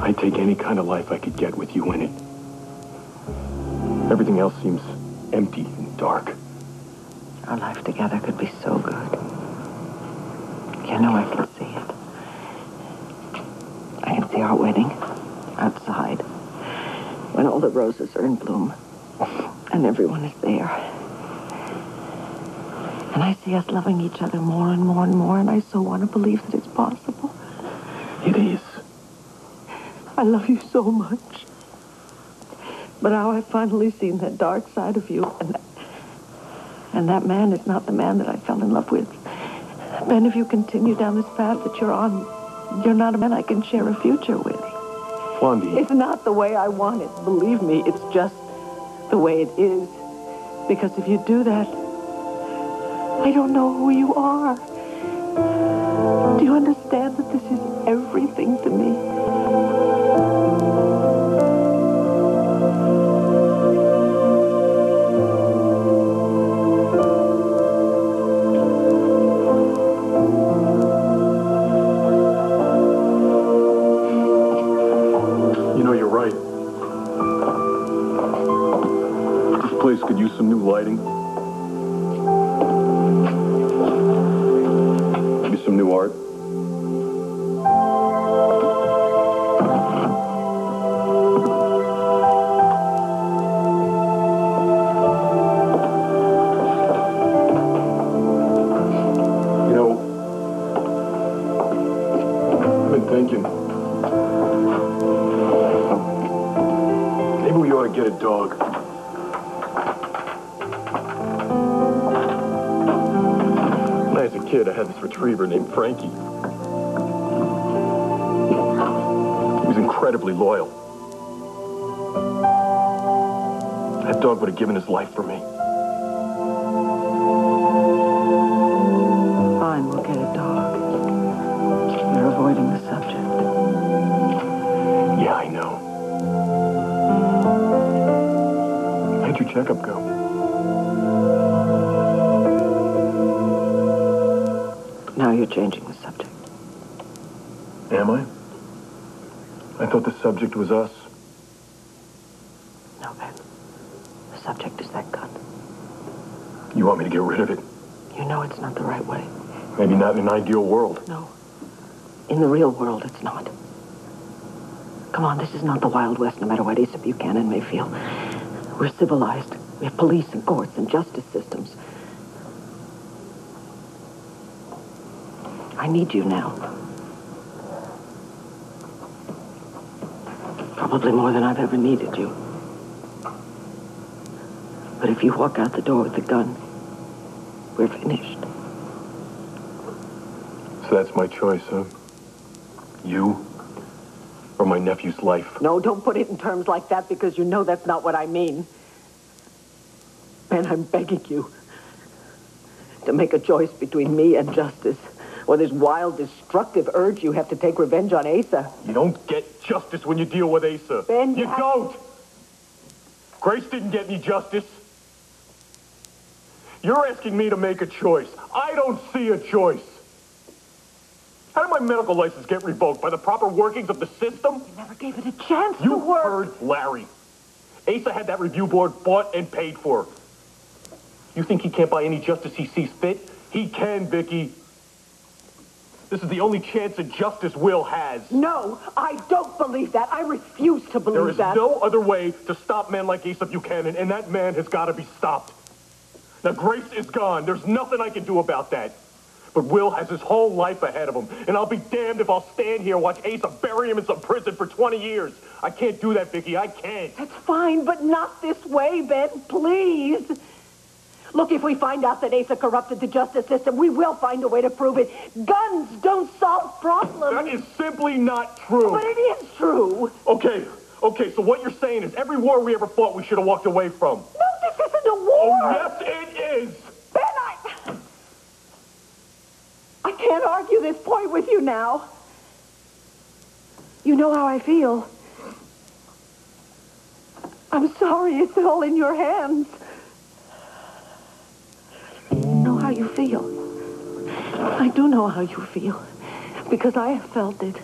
I'd take any kind of life I could get with you in it. Everything else seems empty and dark. Our life together could be so good. You know I can see it. I can see our wedding outside when all the roses are in bloom and everyone is there. And I see us loving each other more and more and more, and I so want to believe that it's possible. It is. I love you so much. But now I've finally seen that dark side of you, and that man is not the man that I fell in love with. Ben, if you continue down this path that you're on, you're not a man I can share a future with. Blondie. It's not the way I want it. Believe me, it's just the way it is. Because if you do that, I don't know who you are. Do you understand that this is everything to me? You know, you're right. This place could use some new lighting. Some new art. You know, I've been thinking, maybe we ought to get a dog. As a kid, I had this retriever named Frankie. He was incredibly loyal. That dog would have given his life for me. Fine, we'll get a dog. You're avoiding the subject. Yeah, I know. How'd your checkup go? Now you're changing the subject. Am I? I thought the subject was us. No, Ben. The subject is that gun. You want me to get rid of it? You know it's not the right way. Maybe not in an ideal world. No. In the real world, it's not. Come on, this is not the Wild West, no matter what Asa Buchanan may feel. We're civilized. We have police and courts and justice systems. I need you now. Probably more than I've ever needed you. But if you walk out the door with the gun, we're finished. So that's my choice, huh? You or my nephew's life? No, don't put it in terms like that, because you know that's not what I mean. Ben, I'm begging you to make a choice between me and justice. Or this wild, destructive urge you have to take revenge on Asa. You don't get justice when you deal with Asa. Ben, you don't! Grace didn't get any justice. You're asking me to make a choice. I don't see a choice. How did my medical license get revoked? By the proper workings of the system? You never gave it a chance to You work. heard Larry. Asa had that review board bought and paid for. You think he can't buy any justice he sees fit? He can, Viki. This is the only chance that justice Will has. No, I don't believe that. I refuse to believe that. There is no other way to stop men like Asa Buchanan, and that man has got to be stopped. Now, Grace is gone. There's nothing I can do about that. But Will has his whole life ahead of him, and I'll be damned if I'll stand here and watch Asa bury him in some prison for 20 years. I can't do that, Viki. I can't. That's fine, but not this way, Ben. Please. Look, if we find out that Asa corrupted the justice system, we will find a way to prove it. Guns don't solve problems. That is simply not true. But it is true. Okay, so what you're saying is every war we ever fought, we should have walked away from. No, this isn't a war. Oh, yes, it is. Ben, I can't argue this point with you now. You know how I feel. I'm sorry it's all in your hands. How you feel. I do know how you feel, because I have felt it.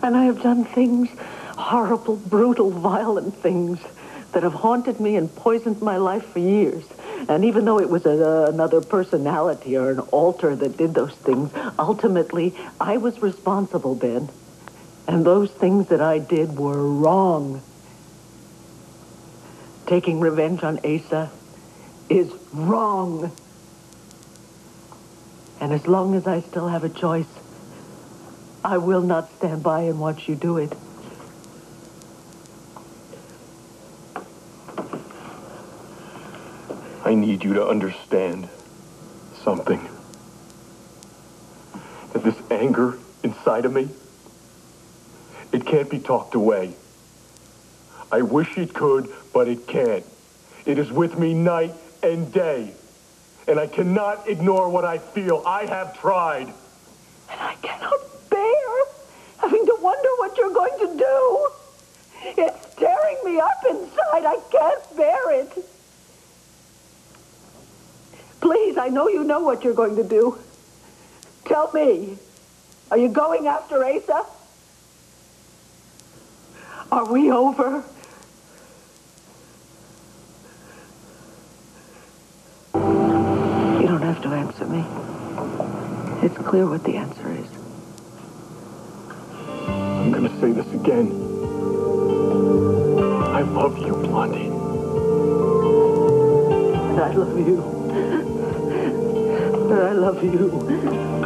And I have done things, horrible, brutal, violent things, that have haunted me and poisoned my life for years. And even though it was another personality or an alter that did those things, ultimately, I was responsible, Ben. And those things that I did were wrong. Taking revenge on Asa is wrong. And as long as I still have a choice, I will not stand by and watch you do it. I need you to understand something. That this anger inside of me, it can't be talked away. I wish it could, but it can't. It is with me night and day. And I cannot ignore what I feel. I have tried. And I cannot bear having to wonder what you're going to do. It's tearing me up inside. I can't bear it. Please, I know you know what you're going to do. Tell me, are you going after Asa? Are we over? You don't have to answer me. It's clear what the answer is. I'm going to say this again. I love you, Blondie. And I love you. And I love you.